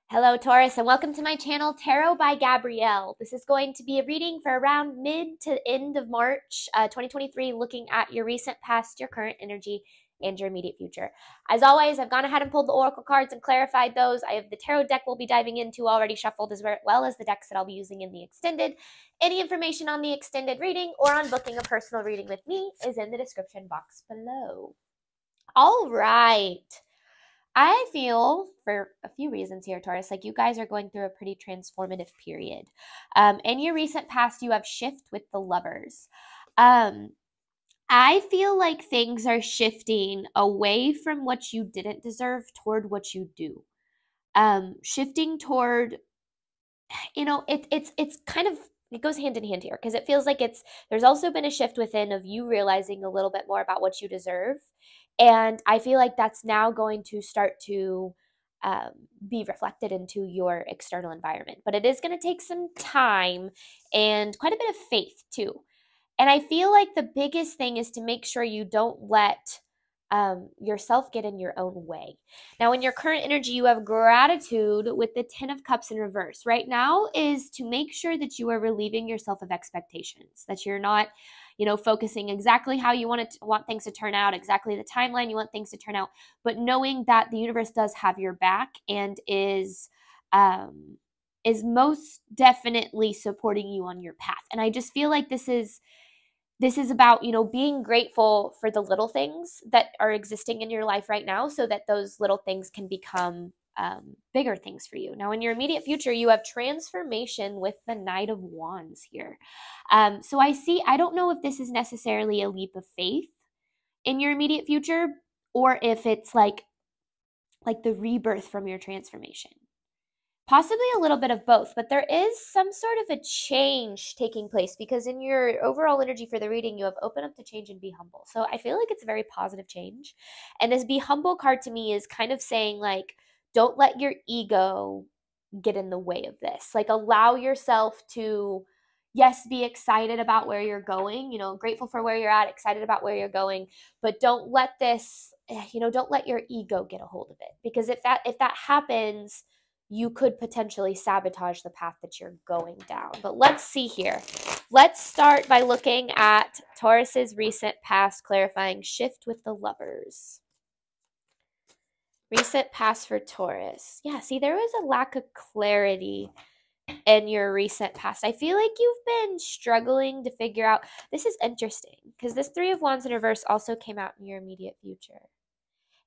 Hello, Taurus, and welcome to my channel, Tarot by Gabrielle. This is going to be a reading for around mid to end of March 2023, looking at your recent past, your current energy, and your immediate future. As always, I've gone ahead and pulled the oracle cards and clarified those. I have the tarot deck we'll be diving into already shuffled, as well as the decks that I'll be using in the extended. Any information on the extended reading or on booking a personal reading with me is in the description box below. All right. I feel, for a few reasons here, Taurus, like you guys are going through a pretty transformative period. In your recent past, you have shift with the lovers. I feel like things are shifting away from what you didn't deserve toward what you do. Shifting toward, it's kind of, it goes hand in hand here because it feels like there's also been a shift within of you realizing a little bit more about what you deserve. And I feel like that's now going to start to be reflected into your external environment. But it is going to take some time and quite a bit of faith too. And I feel like the biggest thing is to make sure you don't let yourself get in your own way. Now, in your current energy, you have gratitude with the 10 of Cups in reverse. Right now is to make sure that you are relieving yourself of expectations, that you're not, focusing exactly how you want things to turn out, exactly the timeline you want things to turn out, but knowing that the universe does have your back and is most definitely supporting you on your path. And I just feel like this is about, being grateful for the little things that are existing in your life right now so that those little things can become bigger things for you. Now, in your immediate future, you have transformation with the Knight of Wands here. So I don't know if this is necessarily a leap of faith in your immediate future or if it's like the rebirth from your transformation. Possibly a little bit of both, but there is some sort of a change taking place because in your overall energy for the reading, you have open up to change and be humble. So I feel like it's a very positive change. And this be humble card to me is kind of saying like, don't let your ego get in the way of this. Like allow yourself to, yes, be excited about where you're going, grateful for where you're at, excited about where you're going, but don't let this, don't let your ego get a hold of it. Because if that happens, you could potentially sabotage the path that you're going down. But let's see here. Let's start by looking at Taurus's recent past, clarifying shift with the lovers. Recent past for Taurus. Yeah, see, there was a lack of clarity in your recent past. I feel like you've been struggling to figure out. This is interesting because this Three of Wands in reverse also came out in your immediate future.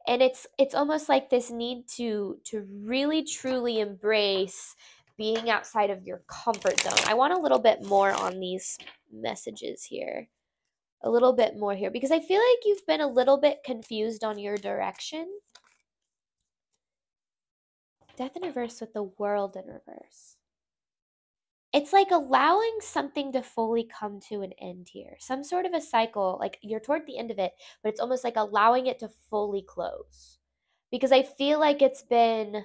And it's almost like this need to really truly embrace being outside of your comfort zone. I want a little bit more on these messages here. A little bit more here because I feel like you've been a little bit confused on your direction. Death in reverse with the World in reverse. It's like allowing something to fully come to an end here. Some sort of a cycle, like you're toward the end of it, but it's almost like allowing it to fully close. Because I feel like it's been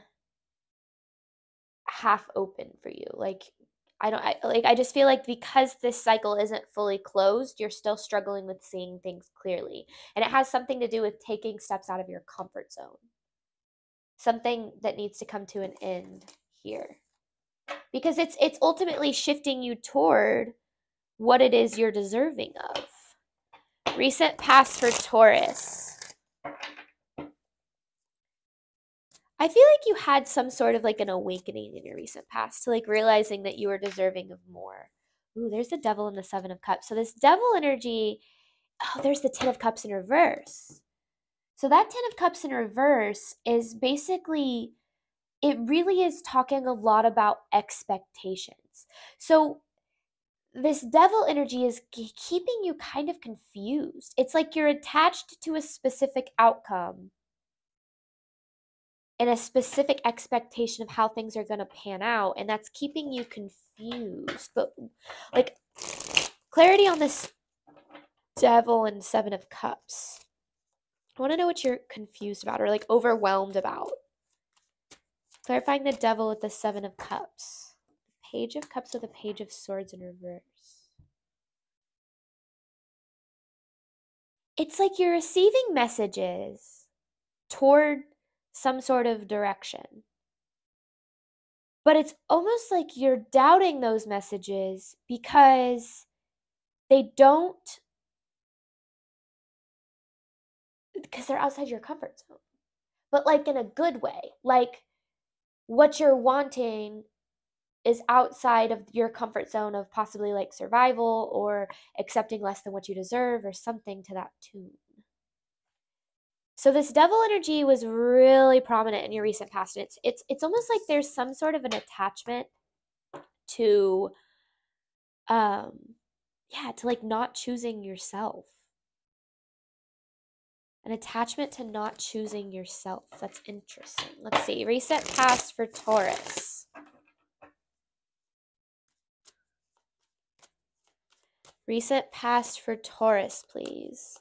half open for you. Like I just feel like because this cycle isn't fully closed, you're still struggling with seeing things clearly. And it has something to do with taking steps out of your comfort zone. Something that needs to come to an end here. Because it's ultimately shifting you toward what it is you're deserving of. Recent past for Taurus. I feel like you had some sort of like an awakening in your recent past to like realizing that you were deserving of more. Ooh, there's the Devil and the Seven of Cups. So this Devil energy, there's the Ten of Cups in reverse. So that Ten of Cups in reverse is basically, it really is talking a lot about expectations. So this devil energy is keeping you kind of confused. It's like you're attached to a specific outcome and a specific expectation of how things are going to pan out, and that's keeping you confused. But like clarity on this Devil and Seven of Cups. I want to know what you're confused about or like overwhelmed about. Clarifying the Devil with the Seven of Cups. Page of Cups with a Page of Swords in reverse. It's like you're receiving messages toward some sort of direction. But it's almost like you're doubting those messages because they don't, because they're outside your comfort zone. But like in a good way. Like what you're wanting is outside of your comfort zone of possibly like survival or accepting less than what you deserve or something to that tune. So this devil energy was really prominent in your recent past, and it's almost like there's some sort of an attachment to to like not choosing yourself. An attachment to not choosing yourself. That's interesting. Let's see. Reset past for Taurus. Reset past for Taurus, please.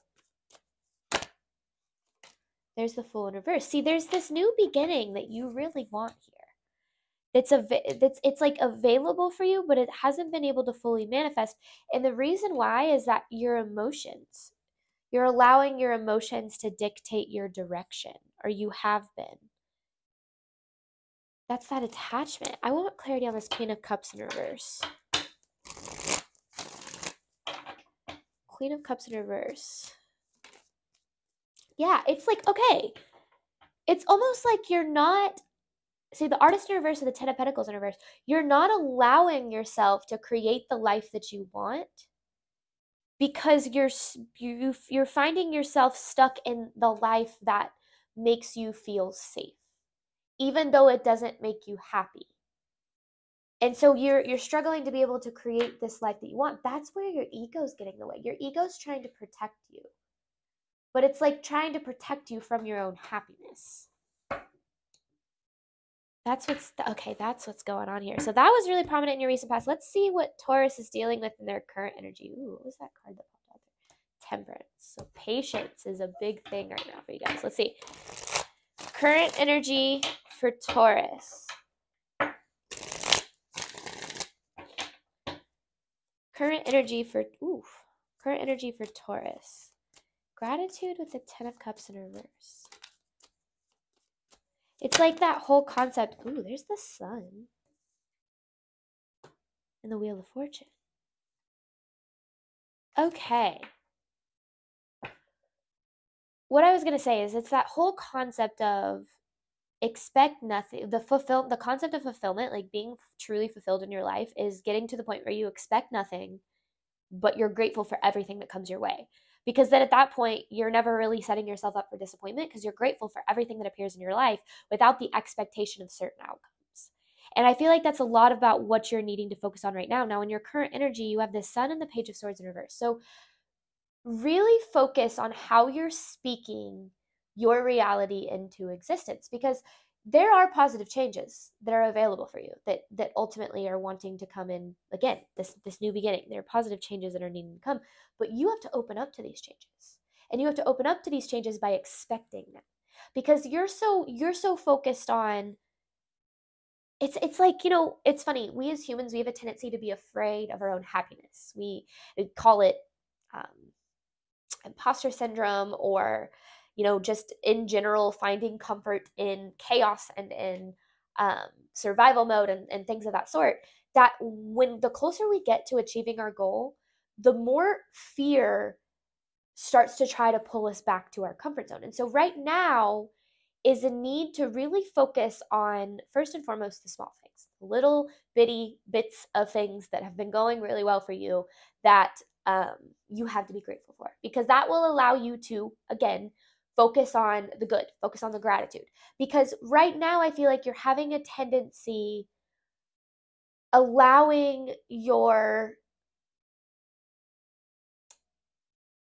There's the Fool in reverse. See, there's this new beginning that you really want here. It's like available for you, but it hasn't been able to fully manifest. And the reason why is that you're allowing your emotions to dictate your direction, or you have been. That's that attachment. I want clarity on this Queen of Cups in reverse. Queen of Cups in reverse. Yeah, it's like, okay. It's almost like you're not, see, the Artist in reverse and the Ten of Pentacles in reverse, you're not allowing yourself to create the life that you want because you're finding yourself stuck in the life that makes you feel safe, even though it doesn't make you happy. And so you're struggling to be able to create this life that you want. That's where your ego's getting in the way. Your ego's trying to protect you. But it's like trying to protect you from your own happiness. That's what's going on here. So that was really prominent in your recent past. Let's see what Taurus is dealing with in their current energy. Ooh, what was that card that popped out there? Temperance. So patience is a big thing right now for you guys. Let's see. Current energy for Taurus. Current energy for Taurus. Gratitude with the Ten of Cups in reverse. It's like that whole concept. Ooh, there's the Sun. And the Wheel of Fortune. Okay. What I was going to say is it's that whole concept of expect nothing. The concept of fulfillment, like being truly fulfilled in your life, is getting to the point where you expect nothing, but you're grateful for everything that comes your way. Because then at that point, you're never really setting yourself up for disappointment because you're grateful for everything that appears in your life without the expectation of certain outcomes. And I feel like that's a lot about what you're needing to focus on right now. Now, in your current energy, you have the Sun and the Page of Swords in reverse. So really focus on how you're speaking your reality into existence, because there are positive changes that are available for you that ultimately are wanting to come in. Again, this new beginning, there are positive changes that are needing to come, but you have to open up to these changes, and you have to open up to these changes by expecting them, because you're so focused on it's like, it's funny, we as humans, we have a tendency to be afraid of our own happiness. We call it imposter syndrome, or just in general finding comfort in chaos and in survival mode and things of that sort, that when the closer we get to achieving our goal, the more fear starts to try to pull us back to our comfort zone. And so right now is a need to really focus on, first and foremost, the small things, little bitty bits of things that have been going really well for you that you have to be grateful for, because that will allow you to, again, focus on the good, focus on the gratitude. Because right now I feel like you're having a tendency allowing your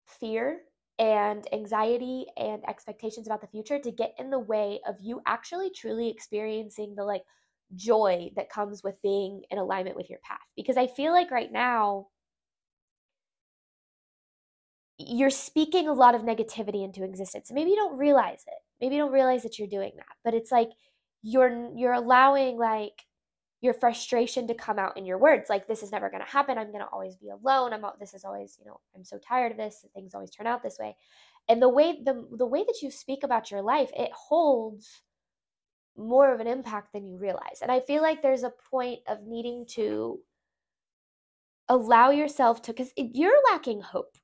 fear and anxiety and expectations about the future to get in the way of you actually truly experiencing the joy that comes with being in alignment with your path. Because I feel like right now you're speaking a lot of negativity into existence. Maybe you don't realize it. Maybe you don't realize that you're doing that, but it's like you're allowing your frustration to come out in your words. Like, this is never going to happen. I'm going to always be alone. This is always, I'm so tired of this. Things always turn out this way. And the way that you speak about your life, it holds more of an impact than you realize. And I feel like there's a point of needing to allow yourself to, because you're lacking hope.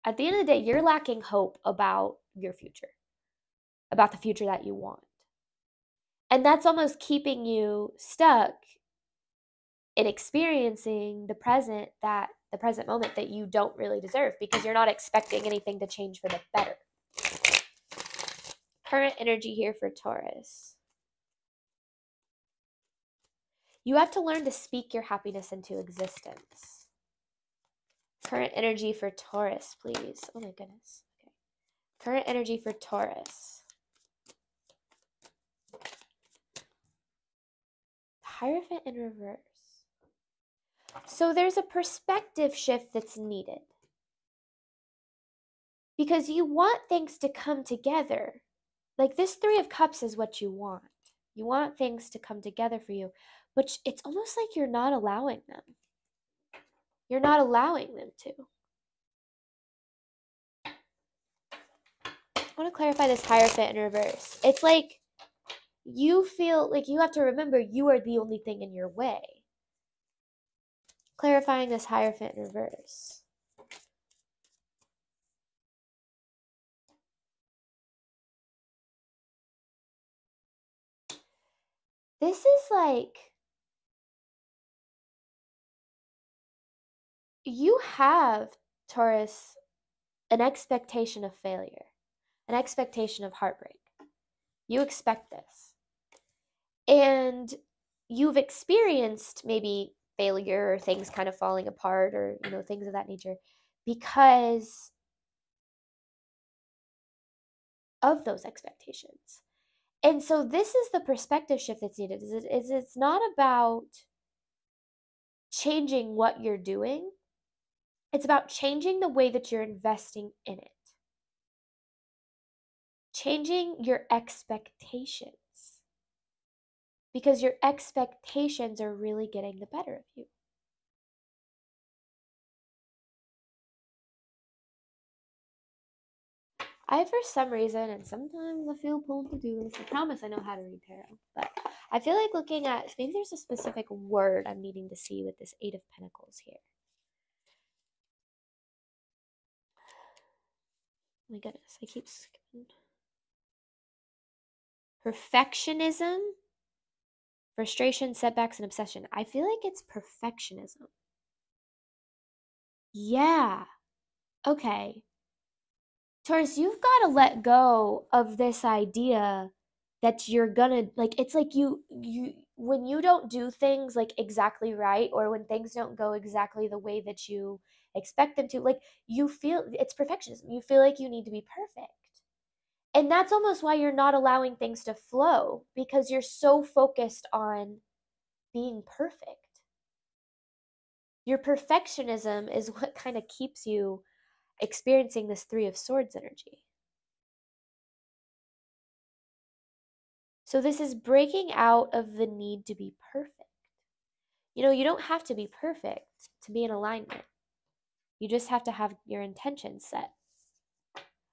At the end of the day, you're lacking hope about your future, about the future that you want. And that's almost keeping you stuck in experiencing the present moment that you don't really deserve, because you're not expecting anything to change for the better. Current energy here for Taurus. You have to learn to speak your happiness into existence. Current energy for Taurus, please. Oh my goodness. Okay. Current energy for Taurus. Hierophant in reverse. So there's a perspective shift that's needed. Because you want things to come together. Like this Three of Cups is what you want. You want things to come together for you. But it's almost like you're not allowing them. You're not allowing them to. I want to clarify this Hierophant in reverse. It's like you feel like you have to remember you are the only thing in your way. Clarifying this Hierophant in reverse. This is like, you have, Taurus, an expectation of failure, an expectation of heartbreak. You expect this. And you've experienced maybe failure or things kind of falling apart or, things of that nature because of those expectations. And so this is the perspective shift that's needed. It's not about changing what you're doing. It's about changing the way that you're investing in it. Changing your expectations. Because your expectations are really getting the better of you. I, for some reason, and sometimes I feel pulled to do this, I promise I know how to read tarot, but I feel like looking at, maybe there's a specific word I'm needing to see with this Eight of Pentacles here. Oh my goodness, I keep skipping. Perfectionism, frustration, setbacks, and obsession. I feel like it's perfectionism. Yeah. Okay. Taurus, you've got to let go of this idea that you're gonna, like, it's like you when you don't do things like exactly right, or when things don't go exactly the way that you expect them to, like, you feel it's perfectionism. You feel like you need to be perfect. And that's almost why you're not allowing things to flow, because you're so focused on being perfect. Your perfectionism is what kind of keeps you experiencing this Three of Swords energy. So this is breaking out of the need to be perfect. You don't have to be perfect to be in alignment. You just have to have your intentions set.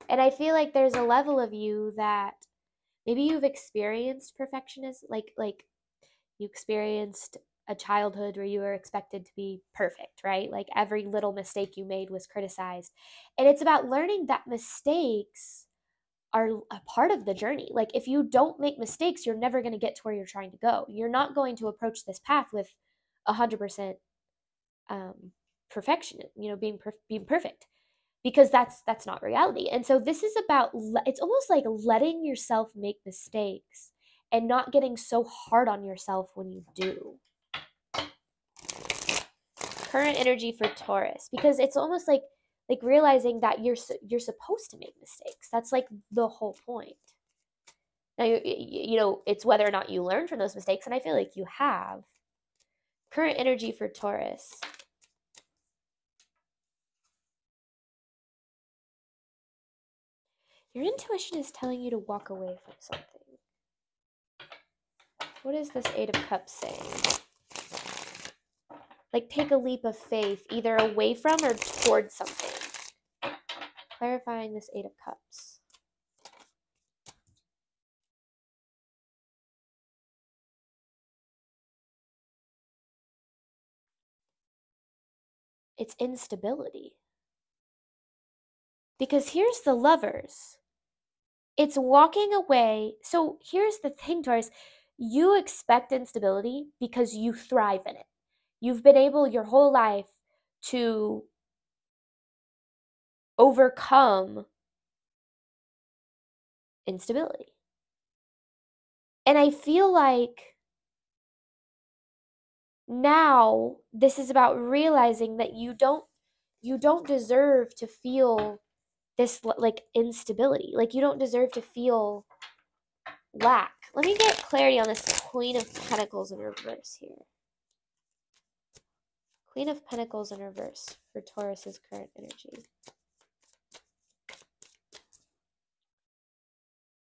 And I feel like there's a level of you that maybe you've experienced perfectionism, like you experienced a childhood where you were expected to be perfect, right? Like every little mistake you made was criticized. And it's about learning that mistakes are a part of the journey. Like if you don't make mistakes, you're never going to get to where you're trying to go. You're not going to approach this path with 100% perfection, being perfect, because that's not reality. And so this is about, it's almost like letting yourself make mistakes and not getting so hard on yourself when you do. Current energy for Taurus, because it's almost like realizing that you're supposed to make mistakes. That's like the whole point. Now, it's whether or not you learn from those mistakes, and I feel like you have. Current energy for Taurus. Your intuition is telling you to walk away from something. What is this Eight of Cups saying? Like take a leap of faith, either away from or towards something. Clarifying this Eight of Cups. it's instability. Because here's the Lovers. It's walking away. So here's the thing, Taurus. You expect instability because you thrive in it. You've been able your whole life to overcome instability. And I feel like now this is about realizing that you don't deserve to feel this like instability. Like you don't deserve to feel lack. Let me get clarity on this Queen of Pentacles in reverse here. Queen of Pentacles in reverse for Taurus's current energy.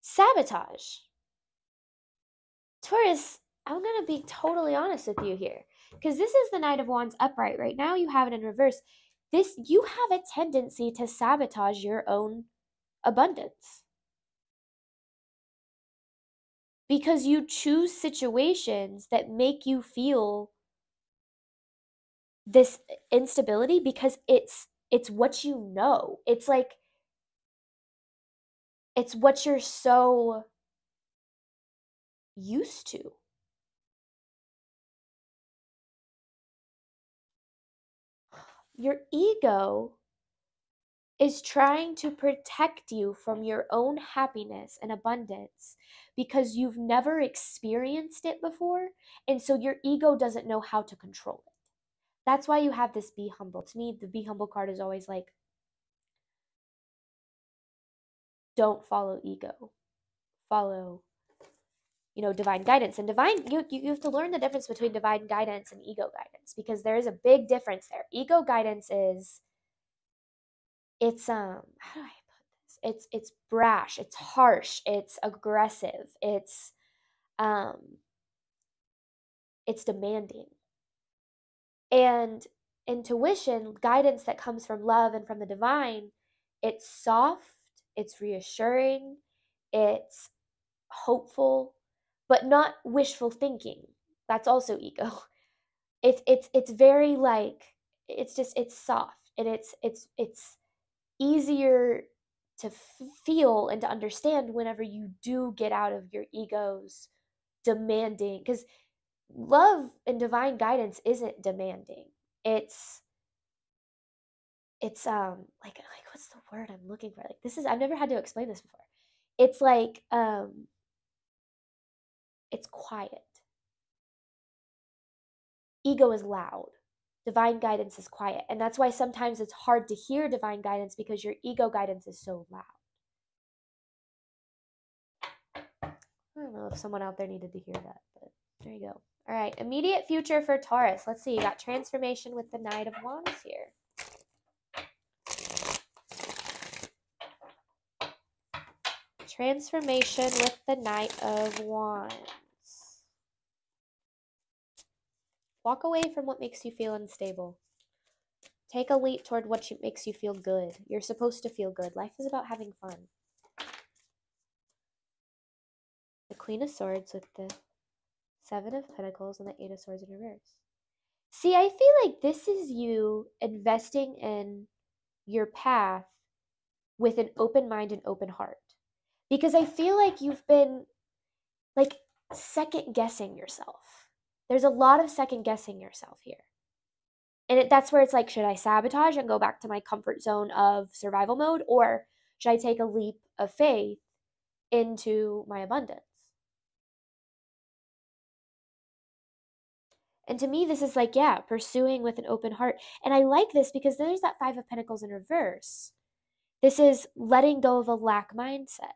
Sabotage. Taurus, I'm going to be totally honest with you here. Because this is the Knight of Wands upright. Right now you have it in reverse. You have a tendency to sabotage your own abundance. Because you choose situations that make you feel this instability because it's what you know. It's like, it's what you're so used to. Your ego is trying to protect you from your own happiness and abundance because you've never experienced it before, and so your ego doesn't know how to control it. That's why you have this Be Humble. To me, the Be Humble card is always like, don't follow ego. Follow, divine guidance. And you have to learn the difference between divine guidance and ego guidance, because there is a big difference there. Ego guidance is, it's how do I put this? It's brash, it's harsh, it's aggressive, it's demanding. And intuition, guidance that comes from love and from the divine, it's soft, it's reassuring, it's hopeful, but not wishful thinking. That's also ego. It's very like, it's soft, and it's easier to feel and to understand whenever you do get out of your ego's demanding, because love and divine guidance isn't demanding. It's like what's the word I'm looking for? Like, this is, I've never had to explain this before. It's like it's quiet. Ego is loud. Divine guidance is quiet. And that's why sometimes it's hard to hear divine guidance, because your ego guidance is so loud. I don't know if someone out there needed to hear that, but there you go. All right, immediate future for Taurus. Let's see, you got transformation with the Knight of Wands here. Transformation with the Knight of Wands. Walk away from what makes you feel unstable. Take a leap toward what makes you feel good. You're supposed to feel good. Life is about having fun. The Queen of Swords with the Seven of Pentacles and the Eight of Swords in reverse. See, I feel like this is you investing in your path with an open mind and open heart. Because I feel like you've been like second guessing yourself. There's a lot of second guessing yourself here. And that's where it's like, should I sabotage and go back to my comfort zone of survival mode? Or should I take a leap of faith into my abundance? And to me, this is like, yeah, pursuing with an open heart. And I like this because there's that Five of Pentacles in reverse. This is letting go of a lack mindset.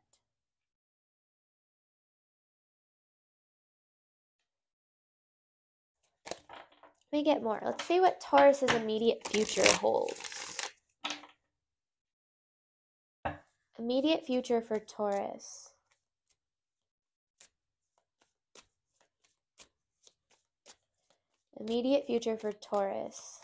Let me get more. Let's see what Taurus's immediate future holds. Immediate future for Taurus. Immediate future for Taurus.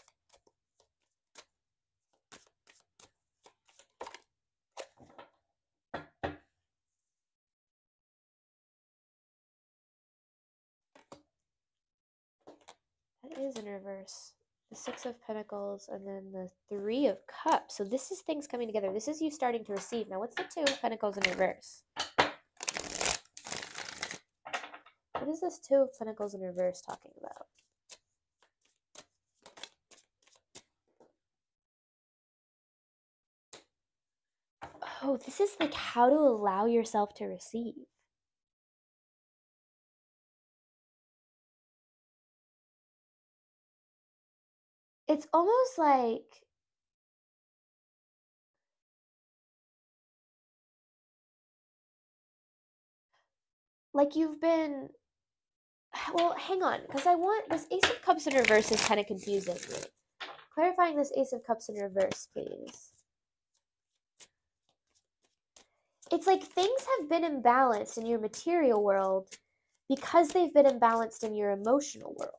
That is in reverse. the Six of Pentacles, and then the Three of Cups. So this is things coming together. This is you starting to receive. Now, what's the Two of Pentacles in reverse? What is this Two of Pentacles in reverse talking about? Oh, this is like how to allow yourself to receive. It's almost like you've been, well, hang on, because I want, this Ace of Cups in reverse is kind of confusing me. Clarifying this Ace of Cups in reverse, please. It's like things have been imbalanced in your material world because they've been imbalanced in your emotional world.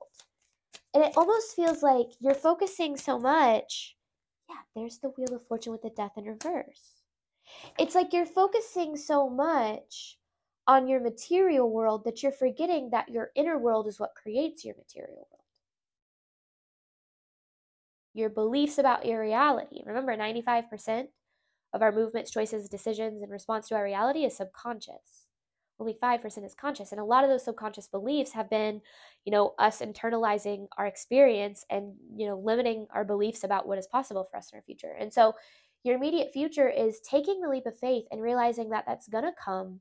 And it almost feels like you're focusing so much. Yeah, there's the Wheel of Fortune with the Death in reverse. It's like you're focusing so much on your material world that you're forgetting that your inner world is what creates your material world. Your beliefs about your reality. Remember, 95% of our movements, choices, decisions in response to our reality is subconscious. Only 5% is conscious. And a lot of those subconscious beliefs have been, us internalizing our experience and, limiting our beliefs about what is possible for us in our future. And so your immediate future is taking the leap of faith and realizing that that's going to come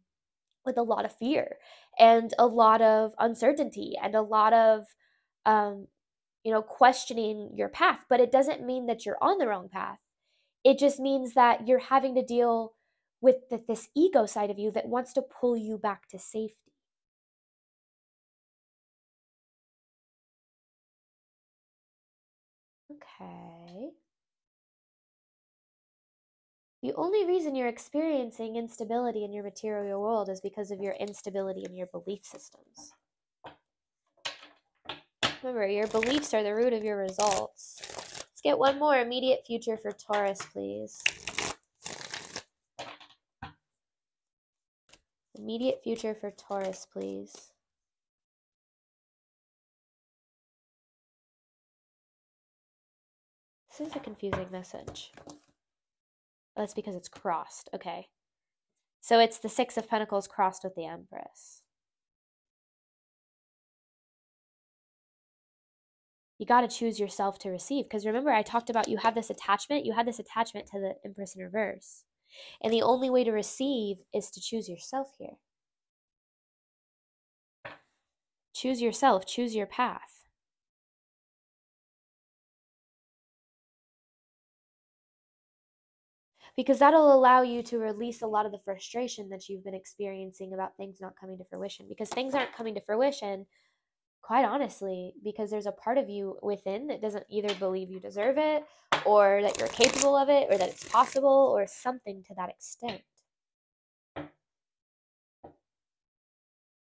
with a lot of fear and a lot of uncertainty and a lot of, questioning your path. But it doesn't mean that you're on the wrong path. It just means that you're having to deal with this ego side of you that wants to pull you back to safety. Okay. The only reason you're experiencing instability in your material world is because of your instability in your belief systems. Remember, your beliefs are the root of your results. Let's get one more immediate future for Taurus, please. Immediate future for Taurus, please. This is a confusing message. Oh, that's because it's crossed. Okay. So it's the Six of Pentacles crossed with the Empress. You got to choose yourself to receive. Because remember, I talked about you have this attachment. You had this attachment to the Empress in reverse. And the only way to receive is to choose yourself here. Choose yourself. Choose your path. Because that'll allow you to release a lot of the frustration that you've been experiencing about things not coming to fruition. Because things aren't coming to fruition, quite honestly, because there's a part of you within that doesn't either believe you deserve it, or that you're capable of it, or that it's possible, or something to that extent.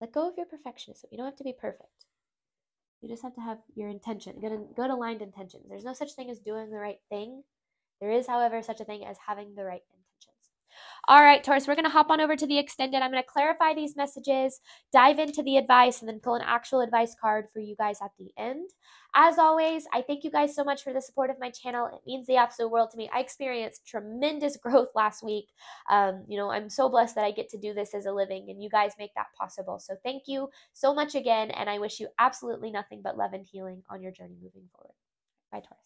Let go of your perfectionism. You don't have to be perfect. You just have to have your intention, good aligned intentions. There's no such thing as doing the right thing. There is, however, such a thing as having the right intentions. All right, Taurus, we're going to hop on over to the extended. I'm going to clarify these messages, dive into the advice, and then pull an actual advice card for you guys at the end. As always, I thank you guys so much for the support of my channel. It means the absolute world to me. I experienced tremendous growth last week. I'm so blessed that I get to do this as a living, and you guys make that possible. So thank you so much again, and I wish you absolutely nothing but love and healing on your journey moving forward. Bye, Taurus.